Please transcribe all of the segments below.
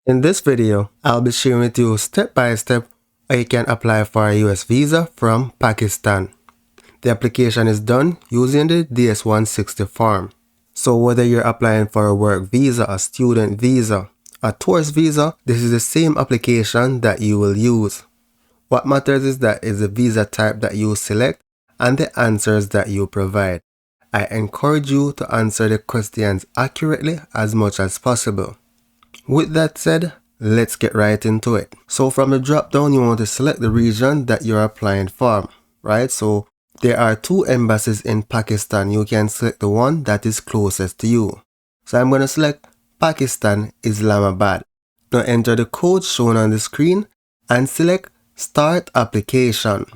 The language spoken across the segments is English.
In this video, I'll be sharing with you step by step how you can apply for a US visa from Pakistan. The application is done using the DS-160 form. So whether you're applying for a work visa, a student visa, a tourist visa, this is the same application that you will use. What matters is the visa type that you select and the answers that you provide. I encourage you to answer the questions accurately as much as possible. With that said, let's get right into it. So from the drop down, you want to select the region that you're applying for, right? So there are two embassies in Pakistan. You can select the one that is closest to you. So I'm going to select Pakistan, Islamabad. Now enter the code shown on the screen and select Start Application.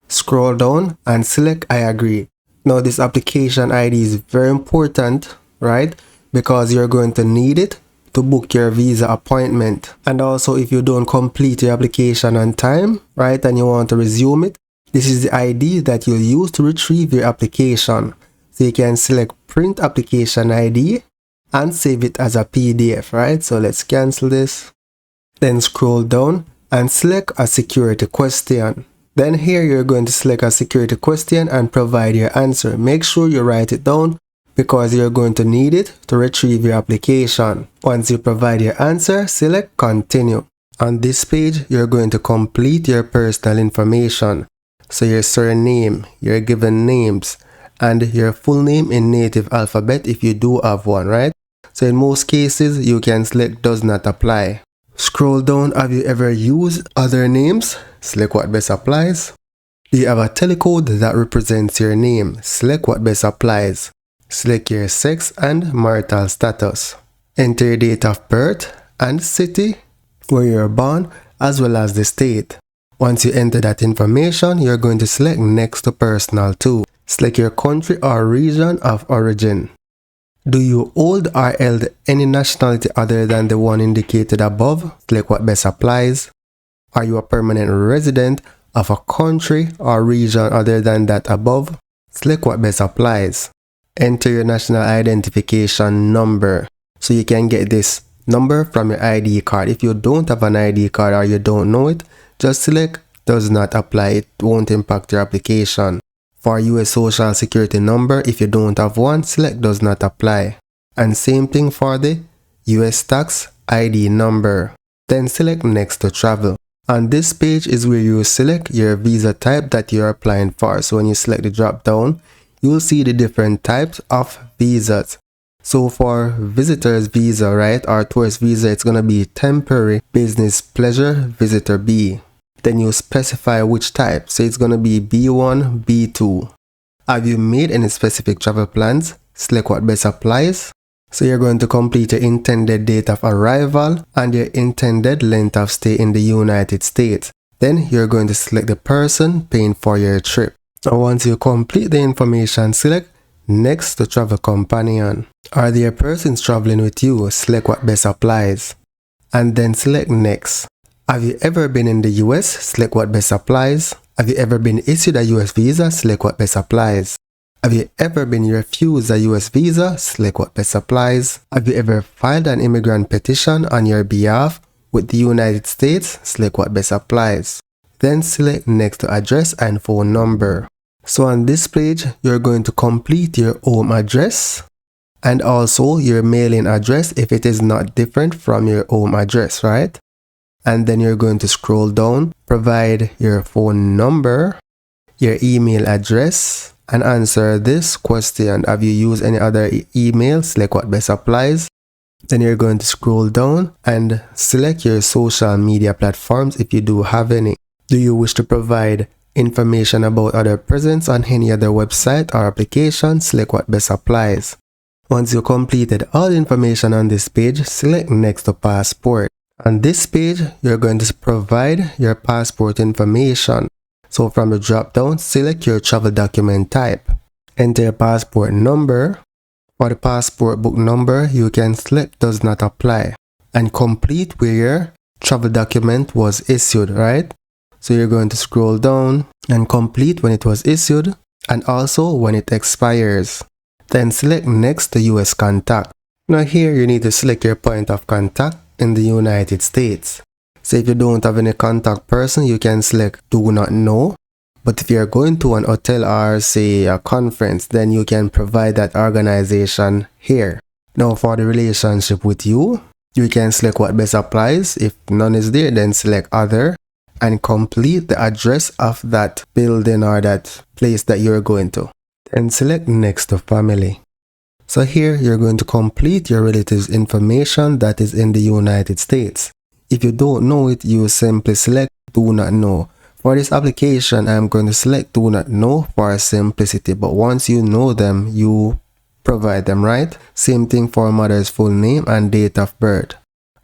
Scroll down and select I agree. Now this application ID is very important, right? Because you're going to need it to book your visa appointment. And also if you don't complete your application on time, right, and you want to resume it, this is the ID that you'll use to retrieve your application. So you can select print application ID and save it as a PDF, right? So let's cancel this. Then scroll down and select a security question. Then here you're going to select a security question and provide your answer. Make sure you write it down because you're going to need it to retrieve your application. Once you provide your answer, select continue. On this page, you're going to complete your personal information. So your surname, your given names, and your full name in native alphabet if you do have one, right? So in most cases, you can select does not apply. Scroll down, have you ever used other names? Select what best applies. Do you have a telecode that represents your name? Select what best applies. Select your sex and marital status. Enter your date of birth and city where you're born as well as the state. Once you enter that information, you're going to select next to personal too. Select your country or region of origin. Do you hold or held any nationality other than the one indicated above? Select what best applies. Are you a permanent resident of a country or region other than that above? Select what best applies. Enter your national identification number. So you can get this number from your ID card. If you don't have an ID card or you don't know it, just select does not apply. It won't impact your application. For US Social Security number, if you don't have one, select does not apply. And same thing for the US tax ID number. Then select next to travel. On this page is where you select your visa type that you're applying for. So when you select the drop down, you'll see the different types of visas. So for visitor's visa, right, or tourist visa, it's going to be temporary business pleasure visitor B. Then you specify which type. So it's going to be B1, B2. Have you made any specific travel plans? Select what best applies. So you're going to complete your intended date of arrival and your intended length of stay in the United States. Then you're going to select the person paying for your trip. So once you complete the information, select next to travel companion. Are there persons traveling with you? Select what best applies. And then select next. Have you ever been in the US? Select what best applies. Have you ever been issued a US visa? Select what best applies. Have you ever been refused a US visa? Select what best applies. Have you ever filed an immigrant petition on your behalf with the United States? Select what best applies. Then select next to address and phone number. So on this page, you're going to complete your home address and also your mailing address if it is not different from your home address, right? And then you're going to scroll down, provide your phone number, your email address, and answer this question. Have you used any other email? Select what best applies. Then you're going to scroll down and select your social media platforms if you do have any. Do you wish to provide information about other presence on any other website or application? Select what best applies. Once you completed all the information on this page, select next to passport. On this page, you're going to provide your passport information. So from the drop down, select your travel document type. Enter your passport number. For the passport book number, you can select does not apply. And complete where your travel document was issued, right? So you're going to scroll down and complete when it was issued and also when it expires. Then select next to US contact. Now here you need to select your point of contact in the United States. So if you don't have any contact person, you can select do not know. But if you're going to an hotel or say a conference, then you can provide that organization here. Now for the relationship with you can select what best applies. If none is there, then select other and complete the address of that building or that place that you're going to. Then select next to family. So here you're going to complete your relatives information that is in the United States. If you don't know it, you simply select do not know. For this application, I'm going to select do not know for simplicity, but once you know them, you provide them, right? Same thing for mother's full name and date of birth.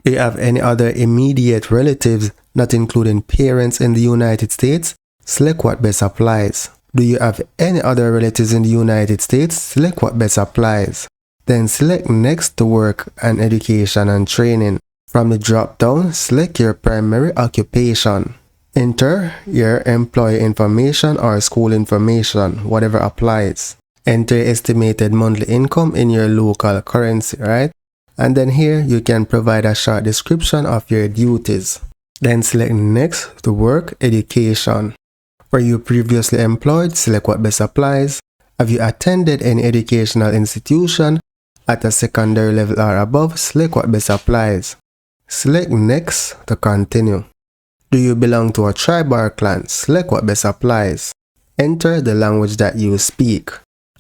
Do you have any other immediate relatives, not including parents in the United States? Select what best applies. Do you have any other relatives in the United States? Select what best applies. Then select next to work and education and training. From the drop down, select your primary occupation. Enter your employer information or school information, whatever applies. Enter estimated monthly income in your local currency, right? And then here you can provide a short description of your duties. Then select next to work education. Were you previously employed? Select what best applies. Have you attended any educational institution at a secondary level or above? Select what best applies. Select next to continue. Do you belong to a tribe or clan? Select what best applies. Enter the language that you speak.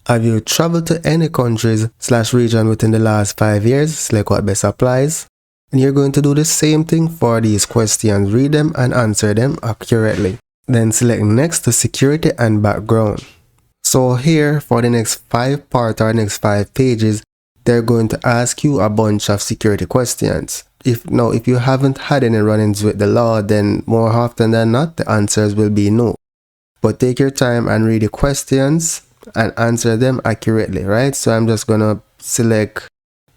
Have you traveled to any countries/region within the last 5 years? Select what best applies. And you're going to do the same thing for these questions. Read them and answer them accurately. Then select next to security and background. So here for the next 5 parts or next 5 pages, they're going to ask you a bunch of security questions. If you haven't had any run-ins with the law, then more often than not, the answers will be no. But take your time and read the questions and answer them accurately, right? So I'm just gonna select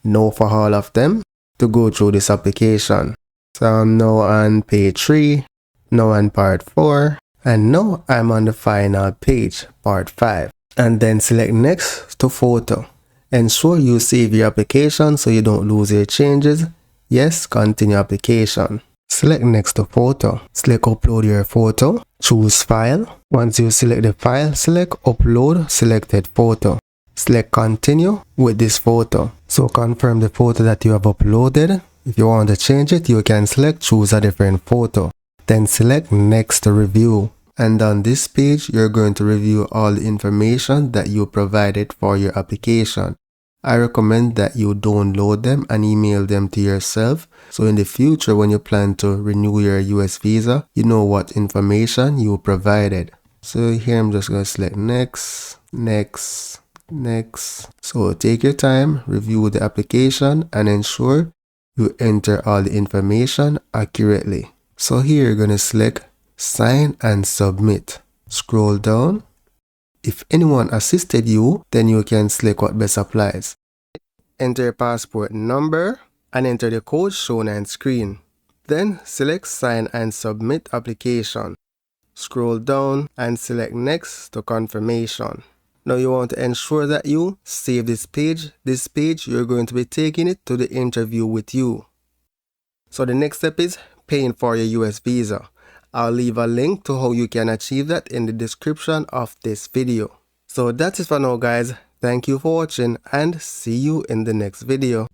no for all of them to go through this application. So I'm now on page 3, now on part 4, and now I'm on the final page, part 5. And then select next to photo. Ensure you save your application so you don't lose your changes. Yes, continue application. Select next to photo. Select upload your photo. Choose file. Once you select the file, select upload selected photo. Select continue with this photo. So confirm the photo that you have uploaded. If you want to change it, you can select choose a different photo. Then select next to review. And on this page, you're going to review all the information that you provided for your application. I recommend that you download them and email them to yourself. So in the future, when you plan to renew your US visa, you know what information you provided. So here I'm just going to select next, next, next. So take your time, review the application and ensure you enter all the information accurately. So here you're going to select sign and submit. Scroll down. If anyone assisted you, then you can select what best applies. Enter your passport number and enter the code shown on screen. Then select sign and submit application. Scroll down and select next to confirmation. Now you want to ensure that you save this page. This page, you're going to be taking it to the interview with you. So the next step is paying for your US visa. I'll leave a link to how you can achieve that in the description of this video. So that's it for now guys. Thank you for watching and see you in the next video.